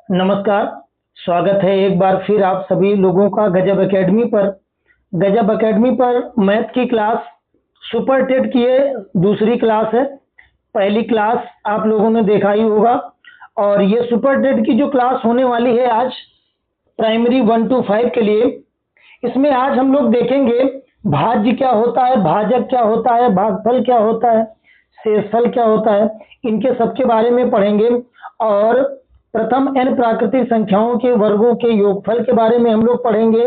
नमस्कार। स्वागत है एक बार फिर आप सभी लोगों का गजब एकेडमी पर। गजब एकेडमी पर मैथ की क्लास सुपर टेट की ये दूसरी क्लास है। पहली क्लास आप लोगों ने देखा ही होगा और ये सुपर टेट की जो क्लास होने वाली है आज प्राइमरी 1 to 5 के लिए, इसमें आज हम लोग देखेंगे भाज्य क्या होता है, भाजक क्या होता है, भागफल क्या होता है, शेषफल क्या होता है, इनके सबके बारे में पढ़ेंगे। और प्रथम n प्राकृतिक संख्याओं के वर्गों के योगफल के बारे में हम लोग पढ़ेंगे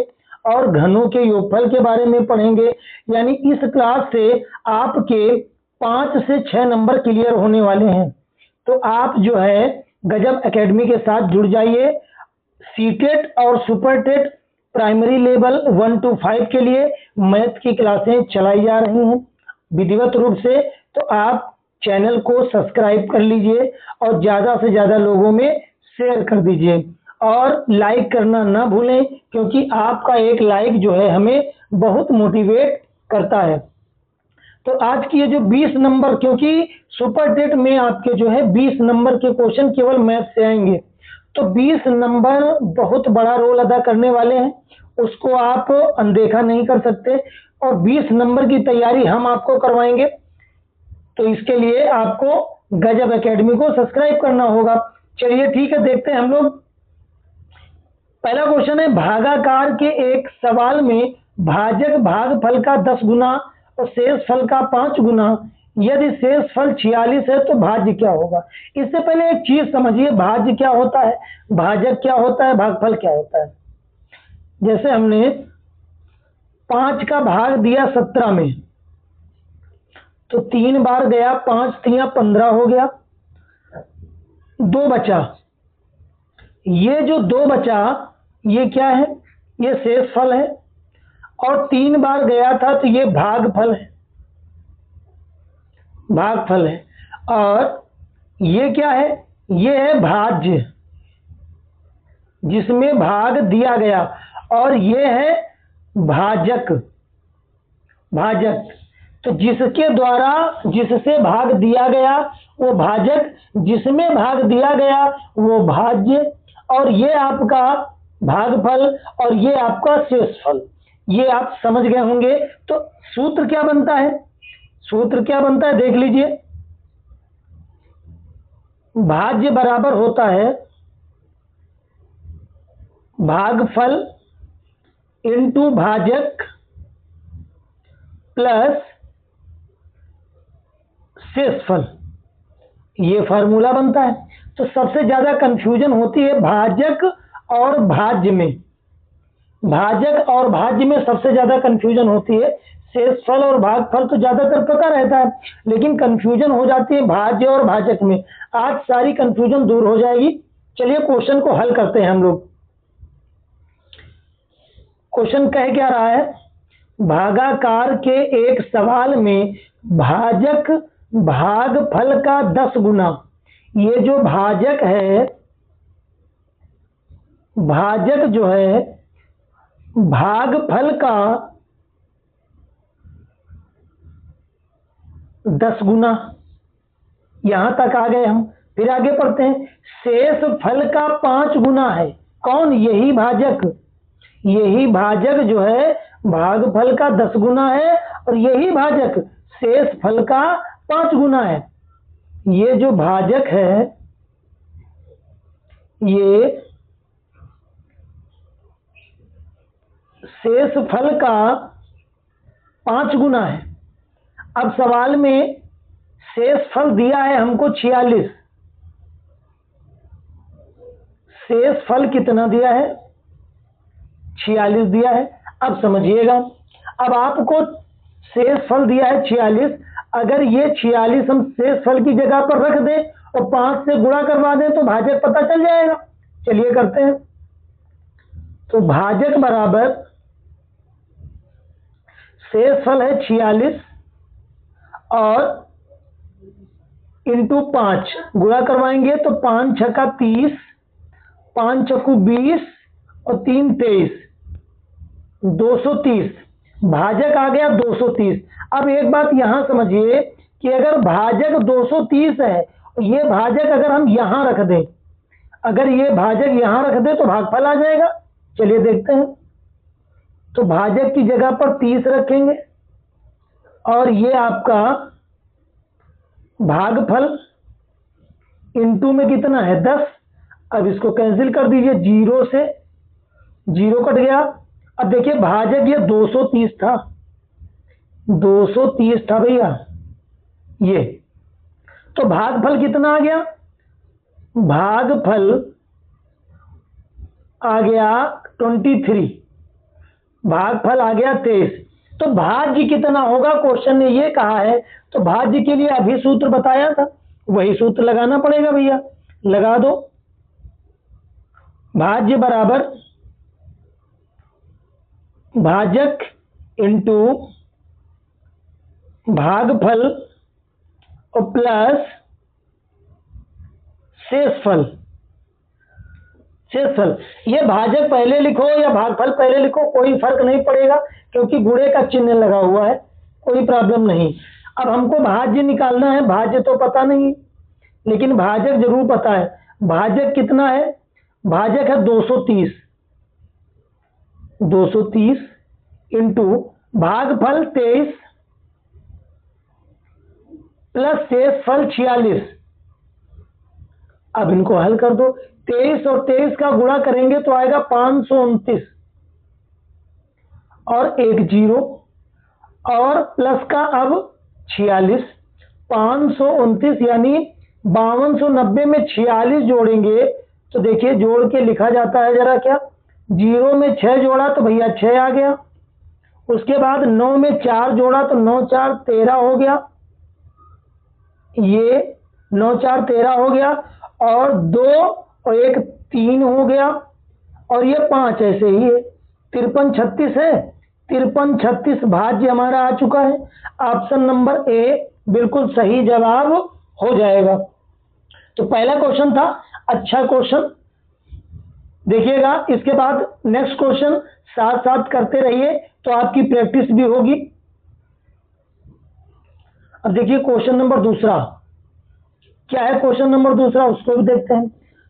और घनों के योगफल के बारे में पढ़ेंगे। यानी इस क्लास से आपके 5 से 6 नंबर क्लियर होने वाले हैं। तो आप जो है गजब एकेडमी के साथ जुड़ जाइए। सीटेट और super TET primary level 1 to 5 के लिए मैथ की क्लासें चलाई जा रही हैं विधिवत रूप से। तो आप चैनल को सब्सक्राइब कर लीजिए और ज़्यादा से ज़्यादा लोगों में शेयर कर दीजिए और लाइक करना ना भूलें, क्योंकि आपका एक लाइक जो है हमें बहुत मोटिवेट करता है। तो आज की ये जो 20 नंबर, क्योंकि सुपर टेट में आपके जो है 20 नंबर के क्वेश्चन केवल मैथ से आएंगे, तो 20 नंबर बहुत बड़ा रोल अदा करने वाले हैं, उसको आप अनदेखा नहीं कर सकते और 20 नंबर की तैयारी हम आपको करवाएंगे। तो इसके लिए आपको गजब एकेडमी को सब्सक्राइब करना होगा। चलिए ठीक है, देखते हैं हम लोग। पहला क्वेश्चन है, भागाकार के एक सवाल में भाजक भागफल का 10 गुना और शेषफल का 5 गुना, यदि शेषफल 46 है तो भाज्य क्या होगा। इससे पहले एक चीज समझिए, भाज्य क्या होता है, भाजक क्या होता है, भागफल क्या होता है। जैसे हमने 5 का भाग दिया 17 में, तो 3 बार गया, 5 3 15 हो गया, 2 बचा। ये जो 2 बचा ये क्या है, ये शेषफल है। और 3 बार गया था तो ये भागफल है, भागफल है। और ये क्या है, ये है भाज्य जिसमें भाग दिया गया, और ये है भाजक, भाजक। तो जिसके द्वारा जिससे भाग दिया गया वो भाजक, जिसमें भाग दिया गया वो भाज्य, और ये आपका भागफल और ये आपका शेषफल। ये आप समझ गए होंगे। तो सूत्र क्या बनता है, सूत्र क्या बनता है देख लीजिए। भाज्य बराबर होता है भागफल इंटू भाजक प्लस शेषफल, ये फार्मूला बनता है। तो सबसे ज्यादा कंफ्यूजन होती है भाजक और भाज्य में, भाजक और भाज्य में सबसे ज्यादा कंफ्यूजन होती है। शेषफल और भागफल तो ज्यादातर पता रहता है, लेकिन कंफ्यूजन हो जाती है भाज्य और भाजक में। आज सारी कंफ्यूजन दूर हो जाएगी। चलिए क्वेश्चन को हल करते हैं हम लोग। क्वेश्चन कह क्या रहा है, भागाकार के एक सवाल में भाजक भागफल का 10 गुना, ये जो भाजक है, भाजक जो है भागफल का 10 गुना, यहां तक आ गए हम। फिर आगे पढ़ते हैं, शेषफल का 5 गुना है। कौन, यही भाजक, यही भाजक जो है भागफल का 10 गुना है और यही भाजक शेषफल का 5 गुना है। ये जो भाजक है ये शेषफल का 5 गुना है। अब सवाल में शेषफल दिया है हमको 46, शेषफल कितना दिया है, 46 दिया है। अब समझिएगा, अब आपको शेषफल दिया है 46, अगर ये 46 हम शेषफल की जगह पर रख दें और 5 से गुणा करवा दें तो भाजक पता चल जाएगा। चलिए करते हैं। तो भाजक बराबर शेषफल है 46 और इंटू 5 गुणा करवाएंगे तो 5 छक्का 30, 5 चक्कू 20 और 3 23, 230। भाजक आ गया 230। अब एक बात यहां समझिए कि अगर भाजक 230 है, ये भाजक अगर हम यहां रख दें, अगर ये भाजक यहां रख दे तो भागफल आ जाएगा। चलिए देखते हैं। तो भाजक की जगह पर 30 रखेंगे और ये आपका भागफल इनटू में कितना है 10। अब इसको कैंसिल कर दीजिए, 0 से 0 कट गया। अब देखिए भाजक ये 230 था, 230 था भैया ये। तो भागफल कितना आ गया? भागफल आ गया 23, भागफल आ गया 23। तो भाज्य कितना होगा क्वेश्चन ने ये कहा है, तो भाज्य के लिए अभी सूत्र बताया था, वही सूत्र लगाना पड़ेगा भैया। लगा दो। भाज्य बराबर भाजक इंटू भागफल और प्लस शेषफल। शेषफल, ये भाजक पहले लिखो या भागफल पहले लिखो कोई फर्क नहीं पड़ेगा, क्योंकि गुणे का चिन्ह लगा हुआ है, कोई प्रॉब्लम नहीं। अब हमको भाज्य निकालना है, भाज्य तो पता नहीं लेकिन भाजक जरूर पता है। भाजक कितना है? भाजक है 230, 230 इंटू भागफल 23 प्लस शेषफल 46। अब इनको हल कर दो। 23 और 23 का गुणा करेंगे तो आएगा 529 और एक 0 और प्लस का अब 46, 529 यानी 5290 में 46 जोड़ेंगे तो देखिए जोड़ के लिखा जाता है जरा क्या। 0 में 6 जोड़ा तो भैया 6 आ गया। उसके बाद 9 में 4 जोड़ा तो 9 4 13 हो गया, ये 9 4 13 हो गया और 2 और 1 3 हो गया और ये 5 ऐसे ही है। 53 36 है, 53 36 भाज्य हमारा आ चुका है। ऑप्शन नंबर ए बिल्कुल सही जवाब हो जाएगा। तो पहला क्वेश्चन था, अच्छा क्वेश्चन देखिएगा। इसके बाद नेक्स्ट क्वेश्चन साथ साथ करते रहिए तो आपकी प्रैक्टिस भी होगी। अब देखिए क्वेश्चन नंबर दूसरा क्या है। क्वेश्चन नंबर दूसरा उसको भी देखते हैं।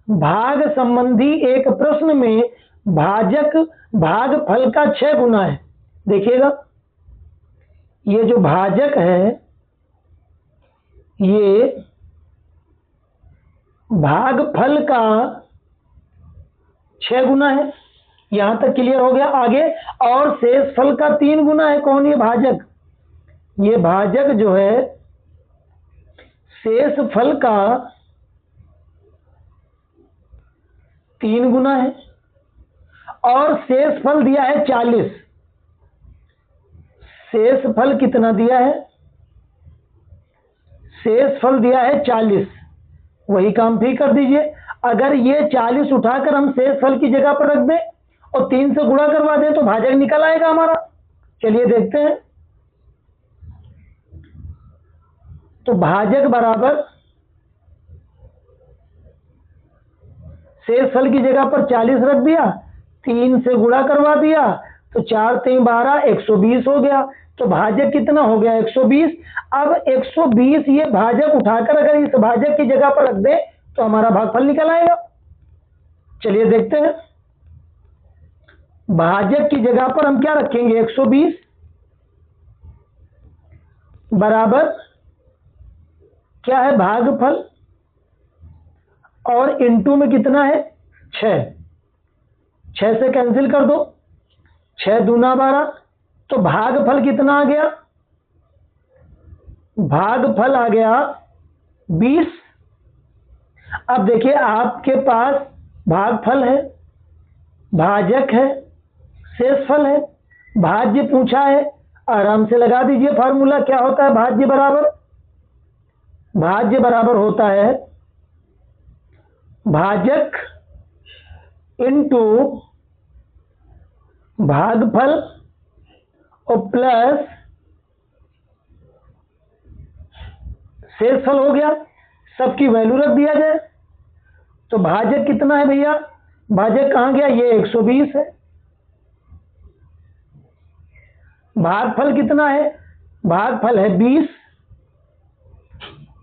भाग संबंधी एक प्रश्न में भाजक भागफल का 6 गुना है। देखिएगा ये जो भाजक है ये भागफल का 6 गुना है, यहां तक क्लियर हो गया। आगे और शेषफल का 3 गुना है। कौन ये भाजक? ये भाजक जो है शेषफल का 3 गुना है और शेषफल दिया है 40। शेषफल कितना दिया है? शेषफल दिया है 40। वही काम फिर कर दीजिए। अगर ये 40 उठाकर हम शेषफल की जगह पर रख दें और 3 से गुणा करवा दें तो भाजक निकल आएगा हमारा। चलिए देखते हैं। तो भाजक बराबर शेषफल की जगह पर 40 रख दिया, 3 से गुणा करवा दिया तो 4 3 12 120 हो गया। तो भाजक कितना हो गया? 120। अब 120 ये भाजक उठाकर अगर इस भाजक की जगह पर रख दे तो हमारा भागफल निकल आएगा। चलिए देखते हैं। भाजक की जगह पर हम क्या रखेंगे? 120 बराबर क्या है? भागफल और इनटू में कितना है? 6। 6 से कैंसिल कर दो, 6 दूना 12। तो भागफल कितना आ गया? भागफल आ गया 20। अब देखिए आपके पास भागफल है, भाजक है, शेषफल है, भाज्य पूछा है। आराम से लगा दीजिए फार्मूला। क्या होता है भाज्य बराबर? भाज्य बराबर होता है भाजक इंटू भागफल और प्लस शेषफल हो गया। सबकी वैल्यू रख दिया जाए तो भाजक कितना है भैया? भाजक कहां गया? ये 120 है। भागफल कितना है? भागफल है 20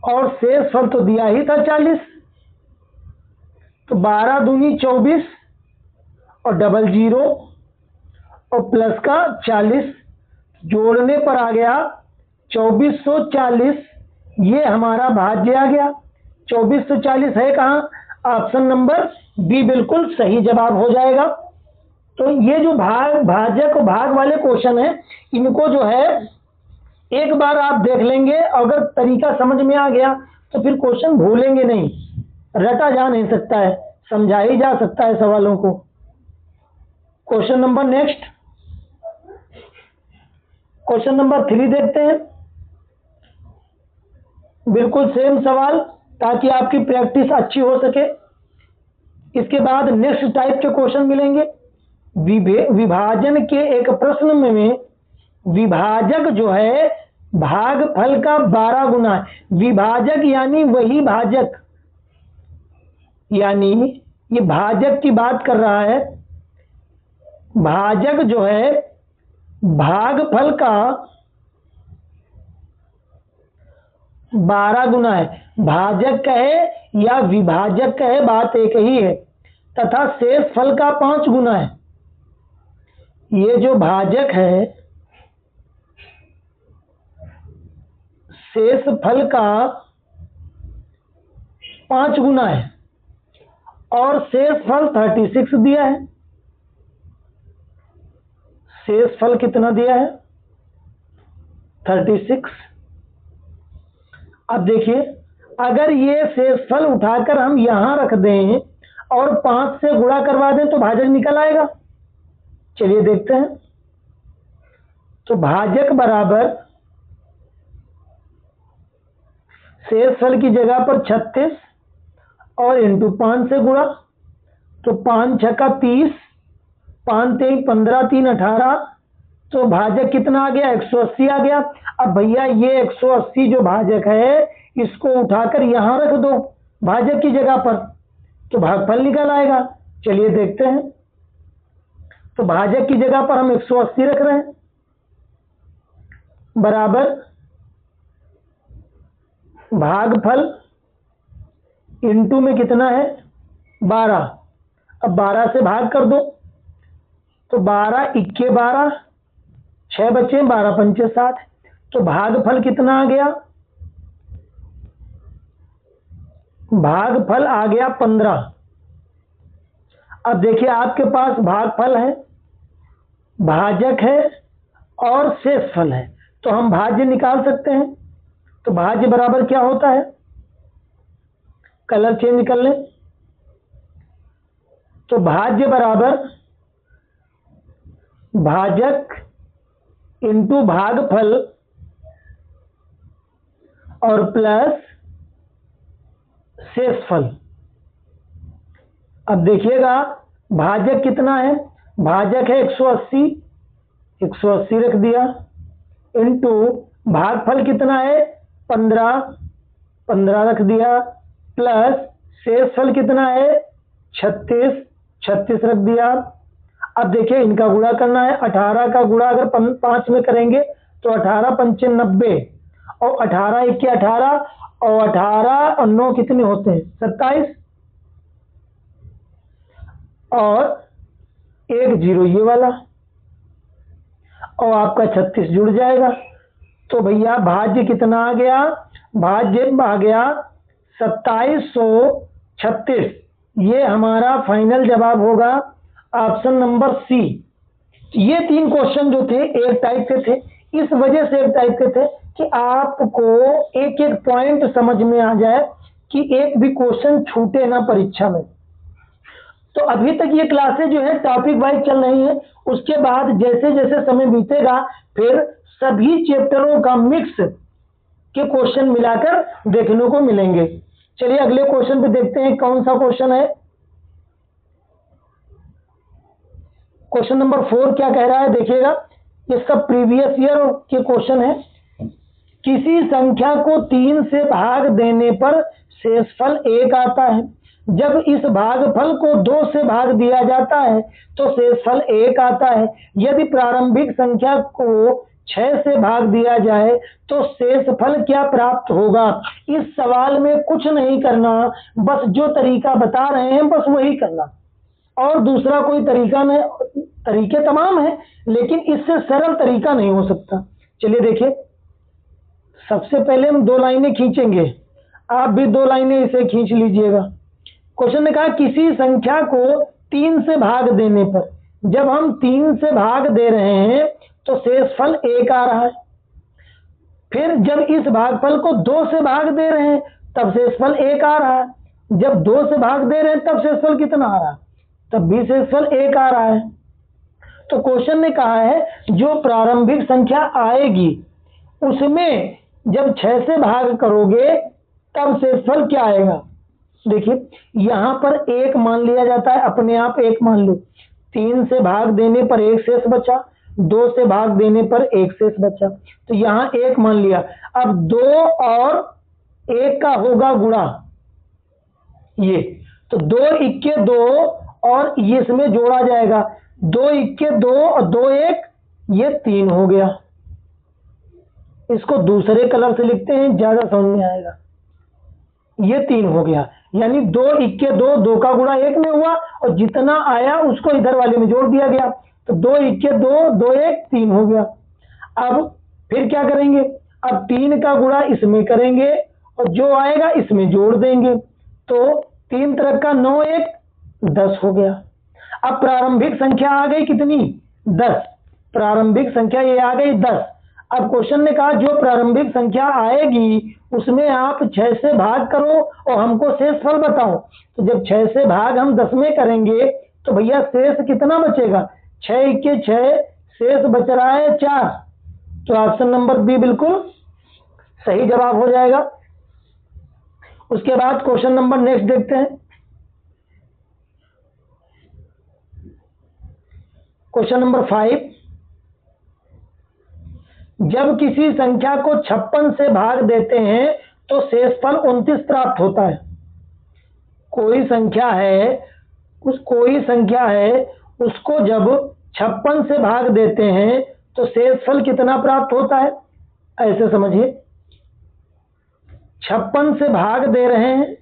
और शेषफल तो दिया ही था 40। तो 12 दूनी 24 और डबल जीरो और प्लस का 40, जोड़ने पर आ गया 2440। ये हमारा भाज्य आ गया। 2440 है कहाँ? ऑप्शन नंबर बी बिल्कुल सही जवाब हो जाएगा। तो ये जो भाजक और भाग वाले क्वेश्चन है, इनको जो है एक बार आप देख लेंगे, अगर तरीका समझ में आ गया तो फिर क्वेश्चन भूलेंगे नहीं। रटा जा नहीं सकता है, समझा ही जा सकता है सवालों को। Question number next, question number 3 देखते हैं। बिल्कुल सेम सवाल, ताकि आपकी प्रैक्टिस अच्छी हो सके। इसके बाद नेक्स्ट टाइप के क्वेश्चन मिलेंगे। विभाजन के एक प्रश्न में विभाजक जो है भागफल का 12 गुना है। विभाजक यानी वही भाजक, यानी ये भाजक की बात कर रहा है। भाजक जो है भागफल का 12 गुना है। भाजक कहे या विभाजक कहे, बात एक ही है। तथा शेष फल का 5 गुना है। ये जो भाजक है शेष फल का 5 गुना है और शेष फल 36 दिया है। शेष फल कितना दिया है? 36। अब देखिए, अगर ये शेष फल उठाकर हम यहां रख दें और 5 से गुणा करवा दें तो भाजक निकल आएगा। चलिए देखते हैं। तो भाजक बराबर शेष फल की जगह पर 36 और इंटू 5 से गुणा, तो 5 छक्का 30, 5 3 15, 3 18, तो भाजक कितना आ गया? 180 आ गया। अब भैया ये 180 जो भाजक है, इसको उठाकर यहां रख दो भाजक की जगह पर, तो भागफल निकल आएगा। चलिए देखते हैं। तो भाजक की जगह पर हम 180 रख रहे हैं, बराबर भागफल इंटू में कितना है? 12। अब 12 से भाग कर दो, तो 12 इक्के 12, 6 बचे, 12 पंचे 60, तो भागफल कितना आ गया? भागफल आ गया 15। अब देखिए, आपके पास भागफल है, भाजक है और शेषफल है, तो हम भाज्य निकाल सकते हैं। तो भाज्य बराबर क्या होता है? कलर चेंज कर लें। तो भाज्य बराबर भाजक इंटू भागफल और प्लस शेषफल। अब देखिएगा, भाजक कितना है? भाजक है 180, 180 रख दिया, इंटू भागफल कितना है? 15, 15 रख दिया, प्लस शेषफल कितना है? 36, 36 रख दिया। अब देखिए, इनका गुणा करना है। 18 का गुणा अगर 5 में करेंगे तो 18 पंचे 90 और 18 इक्के 18 और 18 और 9 कितने होते हैं? 27 और 1 0 ये वाला, और आपका 36 जुड़ जाएगा। तो भैया भाज्य कितना आ गया? भाज्य आ गया 2736। ये हमारा फाइनल जवाब होगा, ऑप्शन नंबर सी। ये 3 क्वेश्चन जो थे एक टाइप के थे, इस वजह से एक टाइप के थे कि आपको एक एक पॉइंट समझ में आ जाए, कि एक भी क्वेश्चन छूटे ना परीक्षा में। तो अभी तक ये क्लासेज जो है टॉपिक वाइज चल रही है। उसके बाद जैसे जैसे समय बीतेगा, फिर सभी चैप्टरों का मिक्स के क्वेश्चन मिलाकर देखने को मिलेंगे। चलिए अगले क्वेश्चन पे देखते हैं, कौन सा क्वेश्चन है। क्वेश्चन नंबर 4 क्या कह रहा है, देखिएगा। ये सब प्रीवियस ईयर के क्वेश्चन है। किसी संख्या को 3 से भाग देने पर शेषफल 1 आता है। जब इस भागफल को 2 से भाग दिया जाता है तो शेषफल 1 आता है। यदि प्रारंभिक संख्या को 6 से भाग दिया जाए तो शेषफल क्या प्राप्त होगा। इस सवाल में कुछ नहीं करना, बस जो तरीका बता रहे हैं बस वही करना, और दूसरा कोई तरीका नहीं। तरीके तमाम हैं लेकिन इससे सरल तरीका नहीं हो सकता। चलिए देखिए, सबसे पहले हम 2 लाइनें खींचेंगे, आप भी 2 लाइनें इसे खींच लीजिएगा। क्वेश्चन ने कहा किसी संख्या को 3 से भाग देने पर, जब हम 3 से भाग दे रहे हैं तो शेषफल 1 आ रहा है। फिर जब इस भागफल को 2 से भाग दे रहे हैं तब शेषफल 1 आ रहा है। जब 2 से भाग दे रहे हैं तब शेषफल कितना आ रहा है, तब भी शेषफल 1 आ रहा है। तो क्वेश्चन ने कहा है जो प्रारंभिक संख्या आएगी उसमें जब 6 से भाग करोगे तब शेषफल क्या आएगा। देखिए यहां पर 1 मान लिया जाता है, अपने आप 1 मान लो। 3 से भाग देने पर 1 शेष बचा, 2 से भाग देने पर 1 शेष बचा, तो यहां 1 मान लिया। अब 2 और 1 का होगा गुणा, ये तो 2 इक्के 2 और ये इसमें जोड़ा जाएगा, 2 इक्के 2 और 2 1, ये 3 हो गया। इसको दूसरे कलर से लिखते हैं, ज्यादा समझ में आएगा। ये 3 हो गया, यानी 2 इक्के 2, 2 का गुणा 1 में हुआ और जितना आया उसको इधर वाले में जोड़ दिया गया, तो 2 इक्के 2, 2 1 3 हो गया। अब फिर क्या करेंगे, अब 3 का गुणा इसमें करेंगे और जो आएगा इसमें जोड़ देंगे, तो 3 तरह का 9 1 10 हो गया। अब प्रारंभिक संख्या आ गई कितनी, 10। प्रारंभिक संख्या ये आ गई 10। अब क्वेश्चन ने कहा जो प्रारंभिक संख्या आएगी उसमें आप 6 से भाग करो और हमको शेषफल बताओ। तो जब 6 से भाग हम 10 में करेंगे तो भैया शेष कितना बचेगा, 6 इक्के 6, शेष बच रहा है 4। तो ऑप्शन नंबर बी बिल्कुल सही जवाब हो जाएगा। उसके बाद क्वेश्चन नंबर नेक्स्ट देखते हैं। क्वेश्चन नंबर 5, जब किसी संख्या को 56 से भाग देते हैं तो शेषफल 29 प्राप्त होता है। कोई संख्या है उसको जब 56 से भाग देते हैं तो शेषफल कितना प्राप्त होता है, ऐसे समझिए। 56 से भाग दे रहे हैं,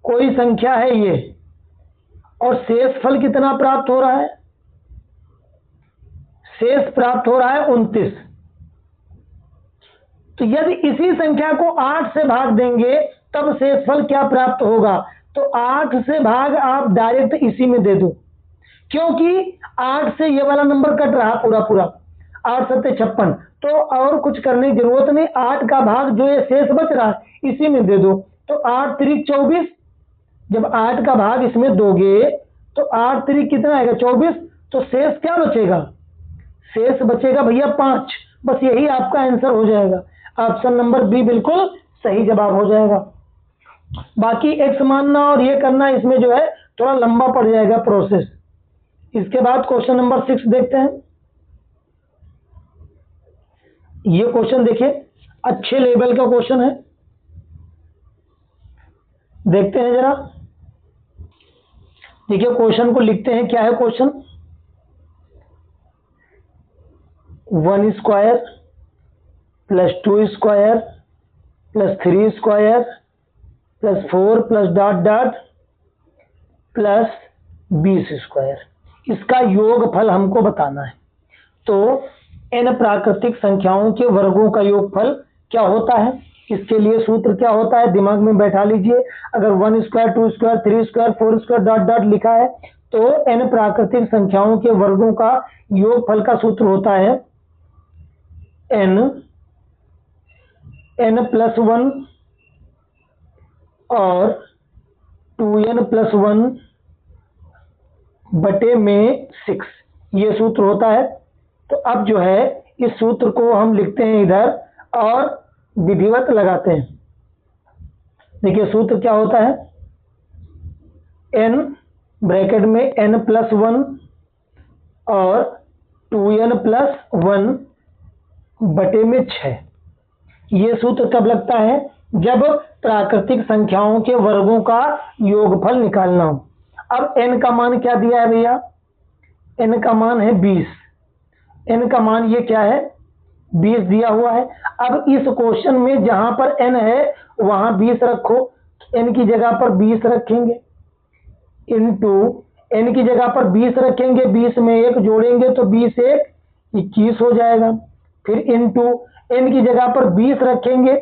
कोई संख्या है ये, और शेषफल कितना प्राप्त हो रहा है, शेष प्राप्त हो रहा है 29। तो यदि इसी संख्या को 8 से भाग देंगे तब शेषफल क्या प्राप्त होगा। तो 8 से भाग आप डायरेक्ट इसी में दे दो, क्योंकि 8 से ये वाला नंबर कट रहा पूरा 8 7 56, तो और कुछ करने की जरूरत नहीं। 8 का भाग जो ये शेष बच रहा है इसी में दे दो, तो 8 3 24। जब 8 का भाग इसमें दोगे तो 8 3 कितना आएगा 24, तो शेष क्या बचेगा, शेष बचेगा भैया 5। बस यही आपका आंसर हो जाएगा। ऑप्शन नंबर बी बिल्कुल सही जवाब हो जाएगा। बाकी एक्स मानना और ये करना इसमें जो है थोड़ा लंबा पड़ जाएगा प्रोसेस। इसके बाद क्वेश्चन नंबर 6 देखते हैं। ये क्वेश्चन देखिए अच्छे लेवल का क्वेश्चन है, देखते हैं जरा। देखिए क्वेश्चन को लिखते हैं, क्या है question. 1 square plus 2 square plus 3 square plus 4 plus dot dot plus 20 square, इसका योगफल हमको बताना है। तो n प्राकृतिक संख्याओं के वर्गों का योगफल क्या होता है, इसके लिए सूत्र क्या होता है दिमाग में बैठा लीजिए। अगर 1 square 2 square 3 square 4 square dot dot लिखा है तो n प्राकृतिक संख्याओं के वर्गों का योगफल का सूत्र होता है n प्लस 1 और 2n प्लस 1 बटे में 6, ये सूत्र होता है। तो अब जो है इस सूत्र को हम लिखते हैं इधर और विधिवत लगाते हैं। देखिए सूत्र क्या होता है, n ब्रैकेट में n प्लस 1 और 2n प्लस 1 बटे में 6। ये सूत्र कब लगता है, जब प्राकृतिक संख्याओं के वर्गों का योगफल निकालना हो। अब n का मान क्या दिया है भैया, n का मान है 20। n का मान ये क्या है 20 दिया हुआ है। अब इस क्वेश्चन में जहां पर n है वहां 20 रखो, n की जगह पर 20 रखेंगे, इंटू n की जगह पर 20 रखेंगे, 20 में 1 जोड़ेंगे तो 20 1 21 हो जाएगा। फिर इंटू n की जगह पर 20 रखेंगे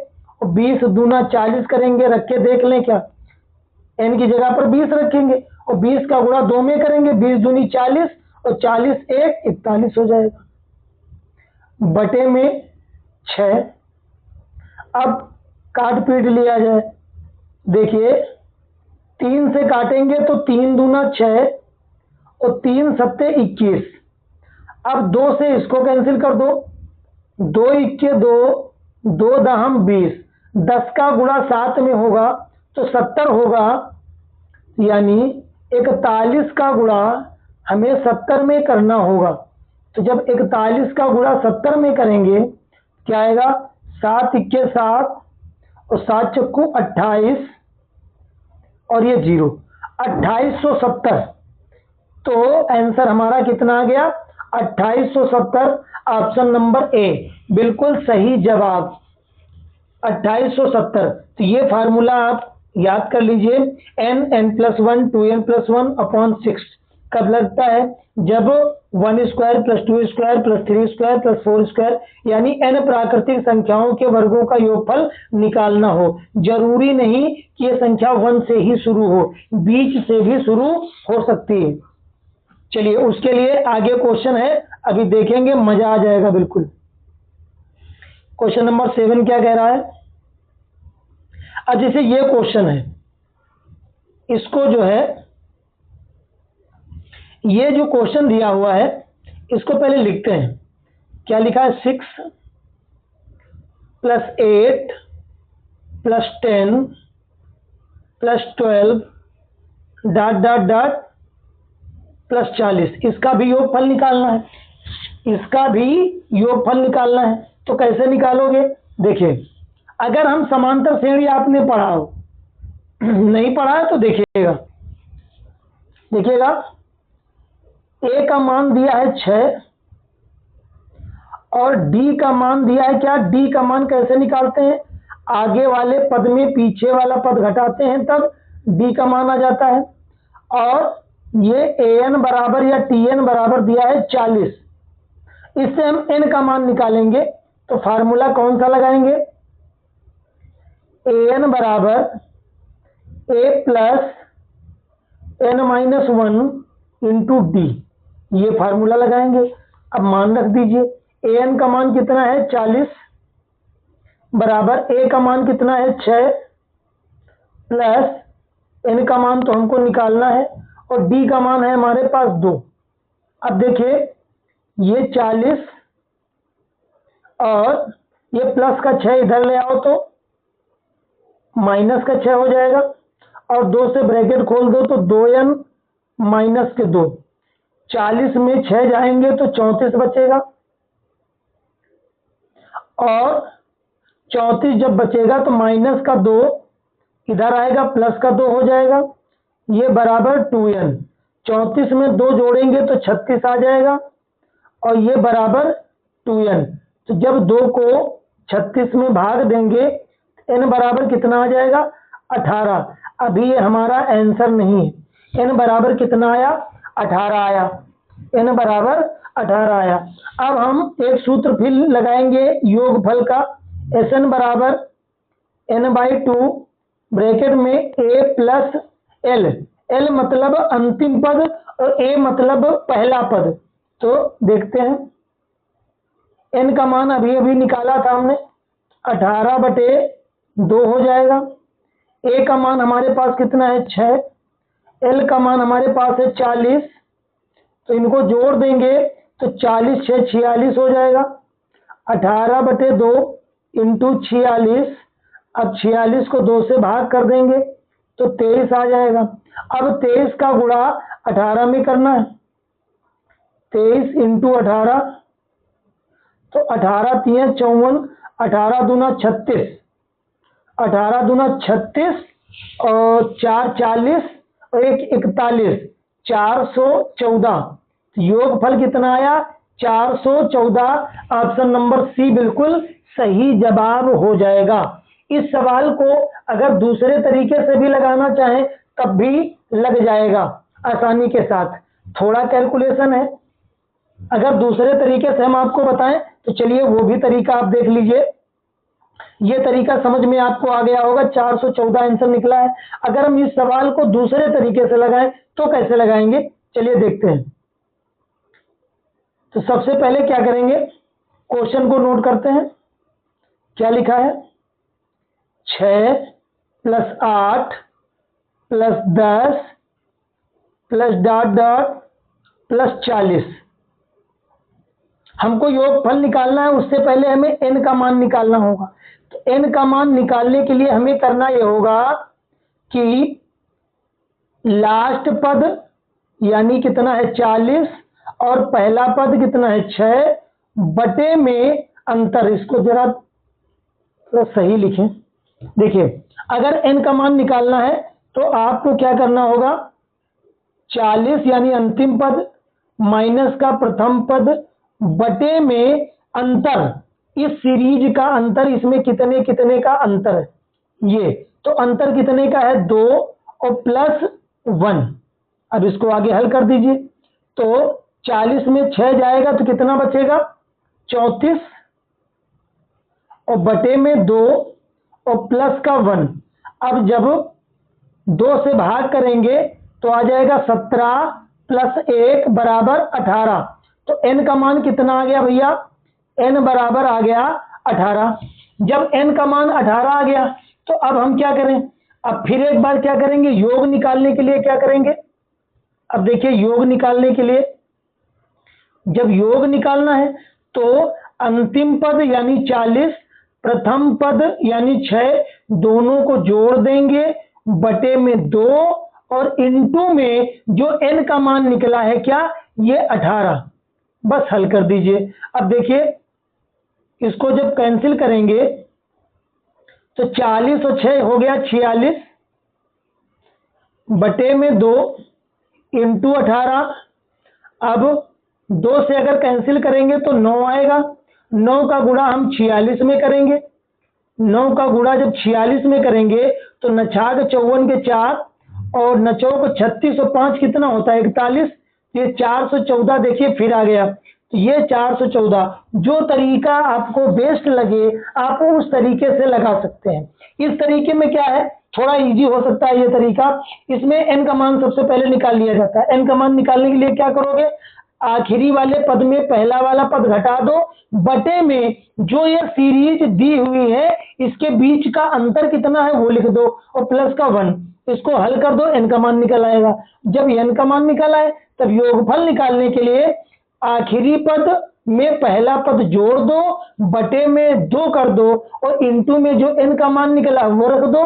और 20 दूना 40 करेंगे, रख के देख लें क्या, n की जगह पर 20 रखेंगे और 20 का गुणा 2 में करेंगे, 20 दूनी 40 और 40 1 41 हो जाएगा, बटे में 6। अब काट पीट लिया जाए, देखिए 3 से काटेंगे तो 3 दूना 6 और 3 सत्ते 21। अब 2 से इसको कैंसिल कर दो, 2 इक्के 2, 2 दहम 20, 10 का गुणा 7 में होगा तो 70 होगा, यानी 41 का गुणा हमें 70 में करना होगा। तो जब 41 का गुणा 70 में करेंगे क्या आएगा, 7 इक्के 7 और 7 चक्कू 28 और ये 0, 2870। तो आंसर हमारा कितना आ गया, 2870। ऑप्शन नंबर ए बिल्कुल सही जवाब, 2870। तो ये फार्मूला आप याद कर लीजिए, n+1 2n+1/6 कब लगता है, जब 1 square plus 2 square plus 3 square plus 4 square यानी n प्राकृतिक संख्याओं के वर्गों का योगफल निकालना हो। जरूरी नहीं कि ये संख्या 1 से ही शुरू हो, बीच से भी शुरू हो सकती है। चलिए उसके लिए आगे क्वेश्चन है, अभी देखेंगे, मजा आ जाएगा बिल्कुल। क्वेश्चन नंबर 7 क्या कह रहा है। अब जैसे ये क्वेश्चन है, इसको जो है, ये जो क्वेश्चन दिया हुआ है इसको पहले लिखते हैं। क्या लिखा है, 6 + 8 + 10 + 12 ... + 40। इसका भी योगफल निकालना है, इसका भी योगफल निकालना है। तो कैसे निकालोगे, देखिए अगर हम समांतर श्रेणी आपने पढ़ा हो, नहीं पढ़ा है तो देखिएगा a का मान दिया है 6 और d का मान दिया है क्या, d का मान कैसे निकालते हैं, आगे वाले पद में पीछे वाला पद घटाते हैं तब d का मान आ जाता है। और ये an बराबर या tn बराबर दिया है 40, इससे हम n का मान निकालेंगे। तो फार्मूला कौन सा लगाएंगे, an बराबर a + n-1 इंटू डी, ये फार्मूला लगाएंगे। अब मान रख दीजिए, an का मान कितना है 40 बराबर a का मान कितना है 6 प्लस n का मान तो हमको निकालना है और d का मान है हमारे पास 2। अब देखिए ये 40 और ये प्लस का 6 इधर ले आओ तो माइनस का 6 हो जाएगा और 2 से ब्रैकेट खोल दो तो 2n - 2, 40 में 6 जाएंगे तो 34 बचेगा और 34 जब बचेगा तो माइनस का 2 इधर आएगा, प्लस का 2 हो जाएगा, ये बराबर 2n। 34 में 2 जोड़ेंगे तो 36 आ जाएगा और ये बराबर 2n। तो जब 2 को 36 में भाग देंगे n बराबर कितना आ जाएगा 18। अभी ये हमारा आंसर नहीं है, n बराबर कितना आया 18 आया, n बराबर 18 आया। अब हम एक सूत्र फिर लगाएंगे योगफल का, Sn बराबर n/2 ब्रैकेट में a + l, l मतलब अंतिम पद और a मतलब पहला पद। तो देखते हैं, n का मान अभी अभी निकाला था हमने, 18/2 हो जाएगा। a का मान हमारे पास कितना है 6, l का मान हमारे पास है 40, तो इनको जोड़ देंगे तो 40 6 46 हो जाएगा, 18/2 इंटू 46। अब 46 को 2 से भाग कर देंगे तो 23 आ जाएगा। अब 23 का गुणा 18 में करना है, 23 इंटू 18, तो 18 × 3 = 54, 18 दूना 36, 18 दूना 36 और 4 40 और 1 41, 414। योगफल कितना आया 414 ऑप्शन नंबर सी बिल्कुल सही जवाब हो जाएगा। इस सवाल को अगर दूसरे तरीके से भी लगाना चाहें तब भी लग जाएगा आसानी के साथ, थोड़ा कैलकुलेशन है। अगर दूसरे तरीके से हम आपको बताएं तो चलिए वो भी तरीका आप देख लीजिए। ये तरीका समझ में आपको आ गया होगा, 414 आंसर निकला है। अगर हम इस सवाल को दूसरे तरीके से लगाएं तो कैसे लगाएंगे, चलिए देखते हैं। तो सबसे पहले क्या करेंगे, क्वेश्चन को नोट करते हैं। क्या लिखा है, 6 + 8 + 10 + डॉट डॉट +40। हमको योगफल निकालना है, उससे पहले हमें n का मान निकालना होगा। तो n का मान निकालने के लिए हमें करना यह होगा कि लास्ट पद यानी कितना है 40 और पहला पद कितना है 6 बटे में अंतर, इसको जरा थोड़ा सही लिखें। देखिए अगर n का मान निकालना है तो आपको क्या करना होगा, 40 यानी अंतिम पद माइनस का प्रथम पद बटे में अंतर, इस सीरीज का अंतर, इसमें कितने कितने का अंतर है ये, तो अंतर कितने का है 2 और +1। अब इसको आगे हल कर दीजिए। तो 40 में 6 जाएगा तो कितना बचेगा 34 और बटे में 2 और प्लस का 1। अब जब 2 से भाग करेंगे तो आ जाएगा 17 + 1 = 18। तो n का मान कितना आ गया भैया, n बराबर आ गया 18। जब n का मान 18 आ गया तो अब हम क्या करें, अब फिर एक बार क्या करेंगे, योग निकालने के लिए क्या करेंगे। अब देखिए योग निकालने के लिए, जब योग निकालना है तो अंतिम पद यानी 40 प्रथम पद यानी 6 दोनों को जोड़ देंगे बटे में 2 और इनटू में जो n का मान निकला है क्या, ये 18। बस हल कर दीजिए। अब देखिए इसको जब कैंसिल करेंगे तो 40 और 6 हो गया 46 बटे में 2 इंटू 18। अब 2 से अगर कैंसिल करेंगे तो 9 आएगा, 9 का गुणा हम 46 में करेंगे, 9 का गुणा जब 46 में करेंगे तो नछाग 54 के 4 और नचौक 36 और 5 कितना होता है 41। ये 414 देखिए फिर आ गया, तो ये 414। जो तरीका आपको बेस्ट लगे आप उस तरीके से लगा सकते हैं। इस तरीके में क्या है, थोड़ा इजी हो सकता है ये तरीका। इसमें n का मान सबसे पहले निकाल लिया जाता है। n का मान निकालने के लिए क्या करोगे, आखिरी वाले पद में पहला वाला पद घटा दो बटे में जो ये सीरीज दी हुई है इसके बीच का अंतर कितना है वो लिख दो और प्लस का 1, इसको हल कर दो, n का मान निकल आएगा। जब n का मान निकल आए तब योगफल निकालने के लिए आखिरी पद में पहला पद जोड़ दो बटे में 2 कर दो और इनटू में जो n का मान निकला वो रख दो,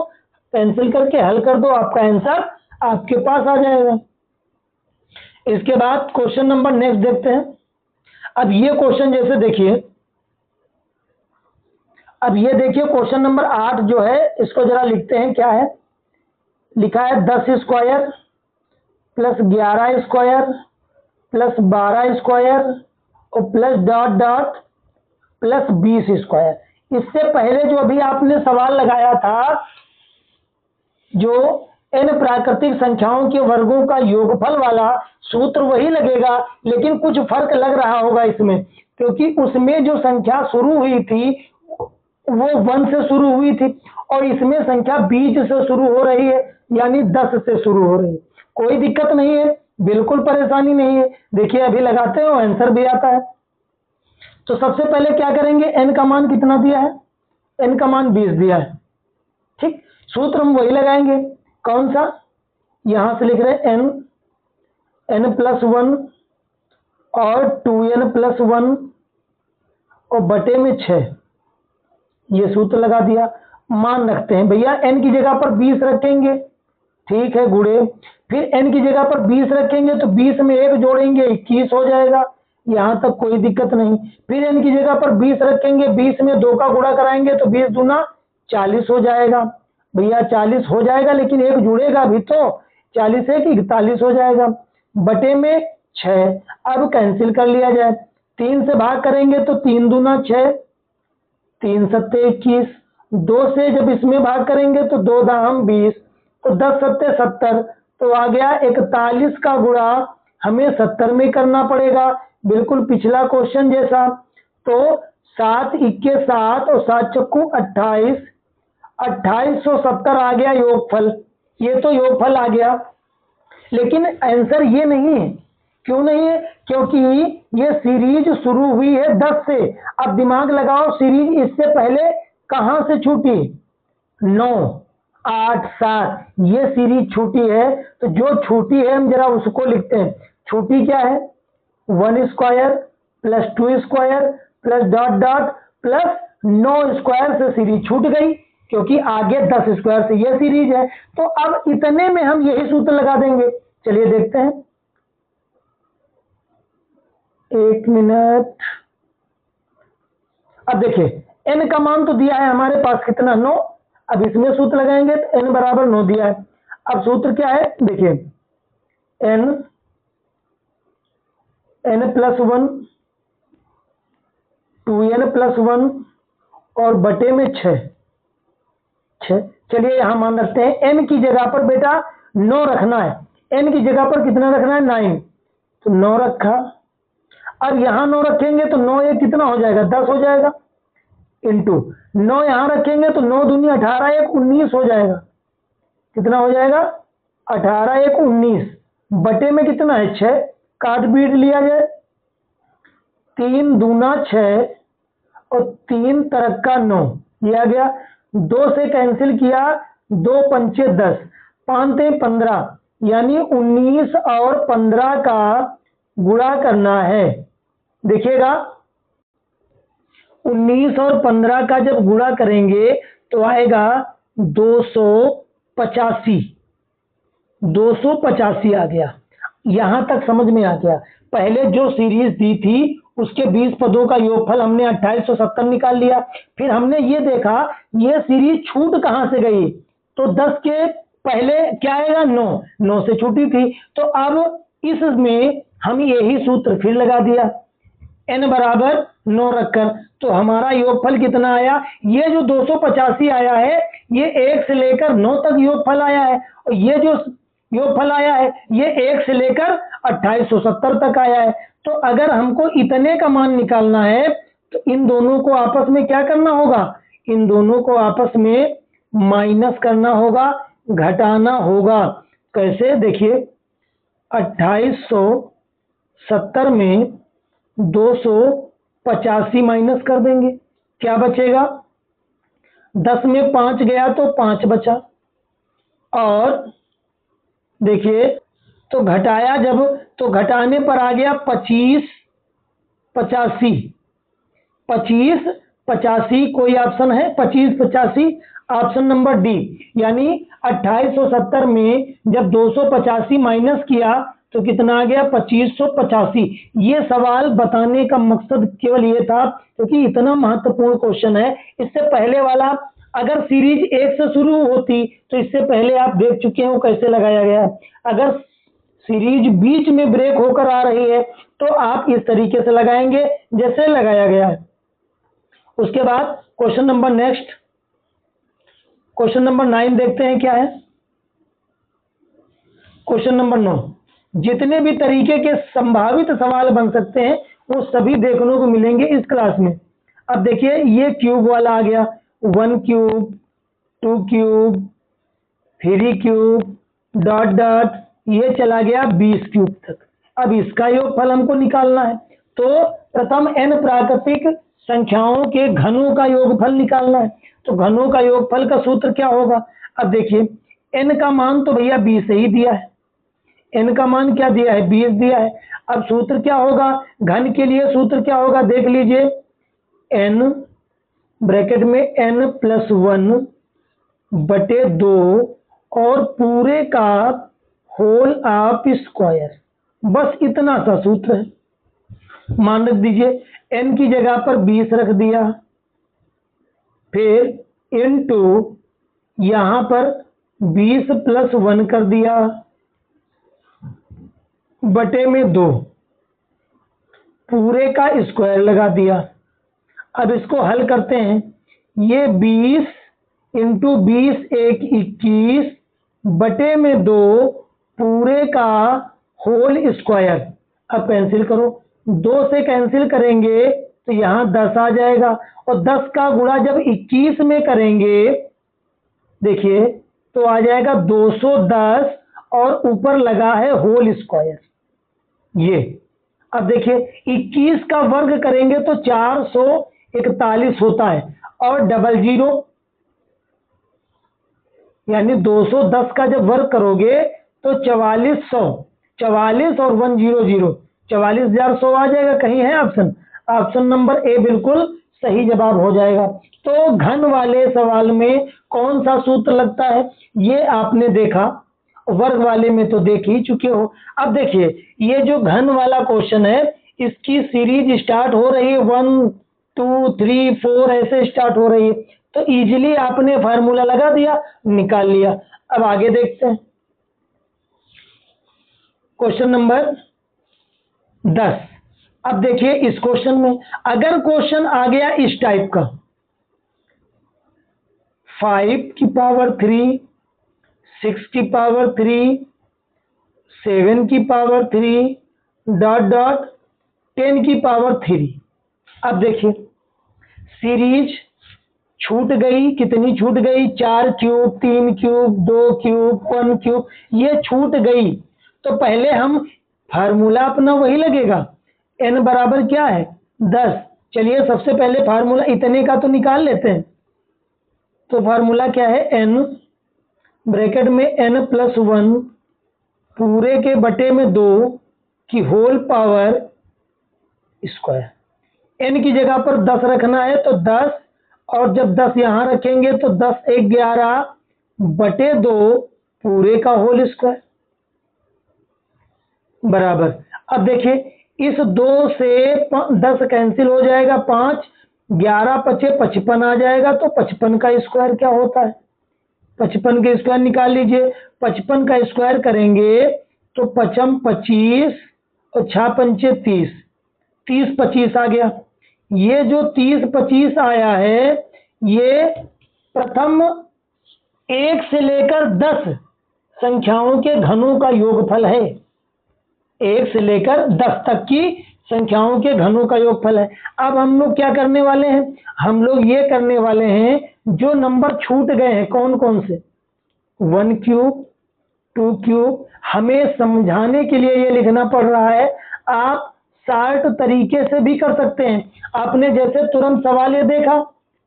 कैंसिल करके हल कर दो, आपका आंसर आपके पास आ जाएगा। इसके बाद क्वेश्चन नंबर नेक्स्ट देखते हैं। अब ये क्वेश्चन जैसे देखिए, अब ये देखिए क्वेश्चन नंबर 8 जो है इसको जरा लिखते हैं। क्या है लिखा है, 10 स्क्वायर + 11 स्क्वायर + 12 स्क्वायर और प्लस डॉट डॉट +20 स्क्वायर। इससे पहले जो अभी आपने सवाल लगाया था, जो n प्राकृतिक संख्याओं के वर्गों का योगफल वाला सूत्र वही लगेगा, लेकिन कुछ फर्क लग रहा होगा इसमें, क्योंकि उसमें जो संख्या शुरू हुई थी वो 1 से शुरू हुई थी और इसमें संख्या 20 से शुरू हो रही है यानी 10 से शुरू हो रही है। कोई दिक्कत नहीं है, बिल्कुल परेशानी नहीं है। देखिए अभी लगाते हो आंसर भी आता है। तो सबसे पहले क्या करेंगे, n का मान कितना दिया है, n का मान 20 दिया है, ठीक। सूत्र हम वही लगाएंगे, कौन सा, यहां से लिख रहे हैं n + 1 और 2n + 1 और बटे में 6, ये सूत्र लगा दिया। मान रखते हैं भैया, n की जगह पर 20 रखेंगे, ठीक है, गुणे, फिर n की जगह पर 20 रखेंगे तो 20 में 1 जोड़ेंगे 21 हो जाएगा, यहां तक कोई दिक्कत नहीं। फिर n की जगह पर 20 रखेंगे, 20 में 2 का गुणा कराएंगे तो 20 दूना 40 हो जाएगा। भैया 40 हो जाएगा लेकिन 1 जुड़ेगा भी तो 40 1 41 हो जाएगा, बटे में 6। अब कैंसिल कर लिया जाए, 3 से भाग करेंगे तो 3 दूना 6, 3 सत्ते 21, 2 से जब इसमें भाग करेंगे तो 2 दाम 20, तो 10 सत्ते 70, तो आ गया 41 का गुणा हमें 70 में करना पड़ेगा, बिल्कुल पिछला क्वेश्चन जैसा। तो 7 इक्के 7 और 7 चक्कू 28, 2870 आ गया योगफल। ये तो योगफल आ गया, लेकिन आंसर ये नहीं है। क्यों नहीं है? क्योंकि ये सीरीज शुरू हुई है 10 से। अब दिमाग लगाओ, सीरीज इससे पहले कहां से छूटी? 9, 8, 7, ये सीरीज छूटी है। तो जो छूटी है हम जरा उसको लिखते हैं। छूटी क्या है? 1 square plus 2 square plus dot dot plus 9 square से सीरीज छूट गई, क्योंकि आगे 10 स्क्वायर से ये सीरीज है। तो अब इतने में हम यही सूत्र लगा देंगे। चलिए देखते हैं, 1 मिनट। अब देखिए n का मान तो दिया है हमारे पास कितना? 9। अब इसमें सूत्र लगाएंगे तो n बराबर 9 दिया है। अब सूत्र क्या है? देखिए n प्लस 1, 2n प्लस 1 और बटे में 6। चलिए यहां मान रखते हैं n की जगह पर बेटा 9 रखना है। n की जगह पर कितना रखना है? 9। तो 9 रखा। अब यहां 9 रखेंगे तो 9 ये कितना हो जाएगा? 10 हो जाएगा। इंटू 9 यहां रखेंगे तो 9 दूनी 18, 1 19 हो जाएगा। कितना हो जाएगा? 18, 1 19। बटे में कितना है? 6। काट पीट लिया जाए, 3 दूना 6 और 3 तरक्का 9, ये आ गया। 2 से कैंसिल किया, 2 पंचे 10, 5 15, यानी 19 और 15 का गुणा करना है। देखिएगा 19 और 15 का जब गुणा करेंगे तो आएगा 285। 285 आ गया। यहां तक समझ में आ गया। पहले जो सीरीज दी थी उसके 20 पदों का योगफल हमने 2870 निकाल लिया। फिर हमने ये देखा ये सीरीज छूट कहां से गई, तो 10 के पहले क्या आएगा? 9 से छूटी थी। तो अब इसमें हम यही सूत्र फिर लगा दिया, n बराबर 9 रखकर। तो हमारा योगफल कितना आया? ये जो 285 आया है ये 1 से लेकर 9 तक योगफल आया है, और ये जो योगफल आया है ये 1 से लेकर 2870 तक आया है। तो अगर हमको इतने का मान निकालना है तो इन दोनों को आपस में क्या करना होगा? इन दोनों को आपस में माइनस करना होगा, घटाना होगा। कैसे? देखिए 2870 में 285 माइनस कर देंगे, क्या बचेगा? 10 में 5 गया तो 5 बचा। और देखिए तो घटाया जब, तो घटाने पर आ गया 25 85। 25 85 कोई ऑप्शन है? 25 85 ऑप्शन नंबर डी। यानी 2870 में जब 285 माइनस किया तो कितना आ गया? 2585। ये सवाल बताने का मकसद केवल ये था क्योंकि इतना महत्वपूर्ण क्वेश्चन है। इससे पहले वाला अगर सीरीज 1 से शुरू होती तो इससे पहले आप देख चुके हो कैसे लगाया गया है। अगर सीरीज बीच में ब्रेक होकर आ रही है तो आप इस तरीके से लगाएंगे जैसे लगाया गया है। उसके बाद question number next, question number 9 देखते हैं क्या है। क्वेश्चन नंबर 9, जितने भी तरीके के संभावित सवाल बन सकते हैं वो सभी देखने को मिलेंगे इस क्लास में। अब देखिए ये क्यूब वाला आ गया, 1 cube, 2 cube, 3 cube, dot dot, ये चला गया 20 क्यूब तक। अब इसका योगफल हमको निकालना है। तो प्रथम n प्राकृतिक संख्याओं के घनों का योगफल निकालना है। तो घनों का योगफल का सूत्र क्या होगा? अब देखिए n का मान तो भैया 20 ही दिया है। n का मान क्या दिया है? 20 दिया है। अब सूत्र क्या होगा घन के लिए? सूत्र क्या होगा देख लीजिए, n ब्रैकेट में n प्लस 1 बटे 2 और पूरे का होल ऑफ स्क्वायर, बस इतना सा सूत्र है। मान रख दीजिए n की जगह पर 20 रख दिया, फिर इनटू यहां पर 20 प्लस 1 कर दिया बटे में 2। पूरे का स्क्वायर लगा दिया। अब इसको हल करते हैं। ये 20 इंटू 20 एक 21 बटे में 2 पूरे का होल स्क्वायर। अब कैंसिल करो, 2 से कैंसिल करेंगे तो यहाँ 10 आ जाएगा, और 10 का गुणा जब 21 में करेंगे देखिए तो आ जाएगा 210, और ऊपर लगा है होल स्क्वायर ये। अब देखिए 21 का वर्ग करेंगे तो 441 होता है, और डबल जीरो यानी 210 का जब वर्ग करोगे तो 4400, 44 और 100, 44,100 आ जाएगा। कहीं है ऑप्शन? ऑप्शन नंबर ए बिल्कुल सही जवाब हो जाएगा। तो घन वाले सवाल में कौन सा सूत्र लगता है ये आपने देखा, वर्ग वाले में तो देख ही चुके हो। अब देखिए ये जो घन वाला क्वेश्चन है इसकी सीरीज स्टार्ट हो रही है 1 2 3 4 ऐसे स्टार्ट हो रही है, तो इजीली आपने फार्मूला लगा दिया, निकाल लिया। अब आगे देखते हैं क्वेश्चन नंबर 10। अब देखिए इस क्वेश्चन में अगर क्वेश्चन आ गया इस टाइप का 5 की पावर 3, 6 की पावर 3, 7 की पावर 3 डॉट डॉट 10 की पावर 3। अब देखिए सीरीज छूट गई, कितनी छूट गई? 4 क्यूब, 3 क्यूब, 2 क्यूब, 1 क्यूब, ये छूट गई। तो पहले हम फार्मूला अपना वही लगेगा, n बराबर क्या है 10। चलिए सबसे पहले फार्मूला इतने का तो निकाल लेते हैं। तो फार्मूला क्या है? n ब्रैकेट में n+1 पूरे के बटे में 2 की होल पावर स्क्वायर। n की जगह पर 10 रखना है तो 10, और जब 10 यहां रखेंगे तो 10 1 11 बटे 2 पूरे का होल स्क्वायर बराबर। अब देखिए इस 2 से 10 कैंसिल हो जाएगा, 5 11 पचे 55 आ जाएगा। तो 55 का स्क्वायर क्या होता है? 55 के स्क्वायर निकाल लीजिए। 55 का स्क्वायर करेंगे तो 55 25 और 6 पंचे 30, 30 25 आ गया। ये जो 30 25 आया है ये प्रथम 1 से लेकर 10 संख्याओं के घनों का योगफल है। 1 से लेकर 10 तक की संख्याओं के घनों का योगफल है। अब हम लोग क्या करने वाले हैं? हम लोग ये करने वाले हैं जो नंबर छूट गए हैं कौन कौन से, 1 क्यूब 2 क्यूब। हमें समझाने के लिए ये लिखना पड़ रहा है। आप शार्ट तरीके से भी कर सकते हैं। आपने जैसे तुरंत सवाल ये देखा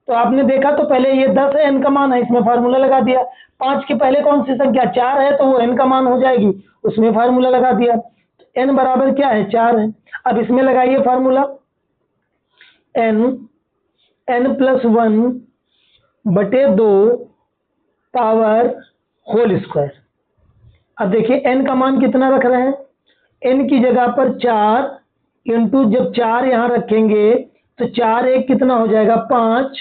तो आपने देखा तो पहले ये 10 है, n का मान है, इसमें फार्मूला लगा दिया। 5 के पहले कौन सी संख्या 4 है तो वो n का मान हो जाएगी, उसमें फार्मूला लगा दिया। n बराबर क्या है 4 है। अब इसमें लगाइए फार्मूला n+1 बटे 2 पावर होल स्क्वायर। अब देखिए n का मान कितना रख रहे हैं? n की जगह पर 4 इंटू जब 4 यहां रखेंगे तो 4 1 कितना हो जाएगा 5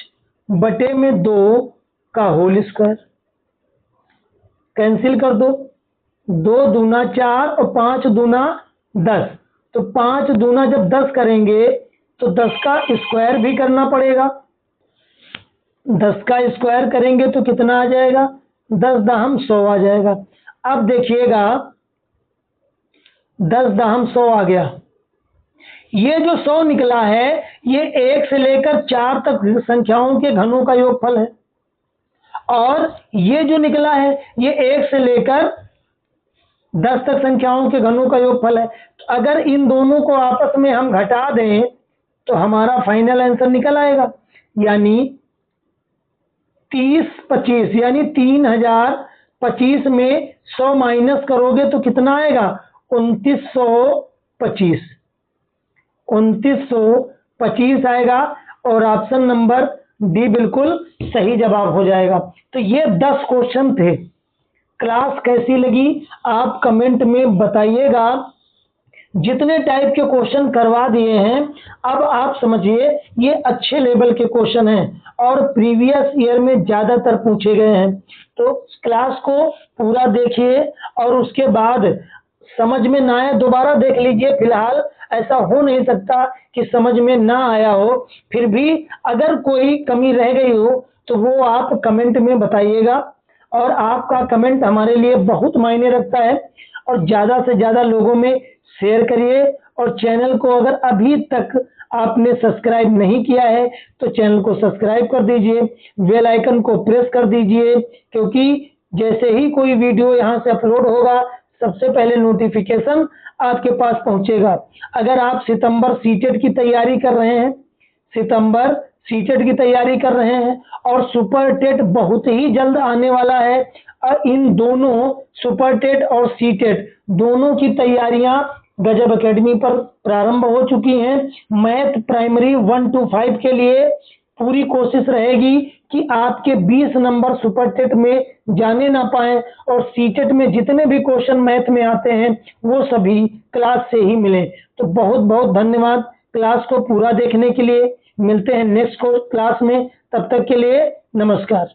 बटे में 2 का होल स्क्वायर। कैंसिल कर दो, 2 दूना 4 और 5 दूना 10। तो 5 दूना जब 10 करेंगे तो 10 का स्क्वायर भी करना पड़ेगा। 10 का स्क्वायर करेंगे तो कितना आ जाएगा? 10 दहम 100 आ जाएगा। अब देखिएगा 10 दहम 100 आ गया। ये जो 100 निकला है ये 1 से लेकर 4 तक संख्याओं के घनों का योगफल है, और ये जो निकला है ये 1 से लेकर 10 तक संख्याओं के घनों का योगफल है। तो अगर इन दोनों को आपस में हम घटा दें तो हमारा फाइनल आंसर निकल आएगा, यानी 30 25, यानी 3025 में 100 माइनस करोगे तो कितना आएगा? 2925, 2925 आएगा, और ऑप्शन नंबर डी बिल्कुल सही जवाब हो जाएगा। तो ये 10 क्वेश्चन थे। क्लास कैसी लगी आप कमेंट में बताइएगा। जितने टाइप के क्वेश्चन करवा दिए हैं अब आप समझिए ये अच्छे लेवल के क्वेश्चन हैं और प्रीवियस ईयर में ज़्यादातर पूछे गए हैं। तो क्लास को पूरा देखिए और उसके बाद समझ में ना आए दोबारा देख लीजिए। फिलहाल ऐसा हो नहीं सकता कि समझ में ना आया हो। फिर भी अगर कोई कमी रह गई हो तो वो आप कमेंट में बताइएगा, और आपका कमेंट हमारे लिए बहुत मायने रखता है। और ज़्यादा से ज़्यादा लोगों में शेयर करिए, और चैनल को अगर अभी तक आपने सब्सक्राइब नहीं किया है तो चैनल को सब्सक्राइब कर दीजिए, बेल आइकन को प्रेस कर दीजिए, क्योंकि जैसे ही कोई वीडियो यहाँ से अपलोड होगा सबसे पहले नोटिफिकेशन आपके पास पहुंचेगा। अगर आप सितंबर सीटेट की तैयारी कर रहे हैं, सितंबर सीटेट की तैयारी कर रहे हैं और सुपर टेट बहुत ही जल्द आने वाला है, और इन दोनों सुपर टेट और सीटेट दोनों की तैयारियां गजब एकेडमी पर प्रारंभ हो चुकी हैं। मैथ प्राइमरी 1 to 5 के लिए पूरी कोशिश रहेगी कि आपके 20 नंबर सुपर टेट में जाने ना पाए, और सीटेट में जितने भी क्वेश्चन मैथ में आते हैं वो सभी क्लास से ही मिले। तो बहुत बहुत धन्यवाद क्लास को पूरा देखने के लिए। मिलते हैं नेक्स्ट क्लास में, तब तक के लिए नमस्कार।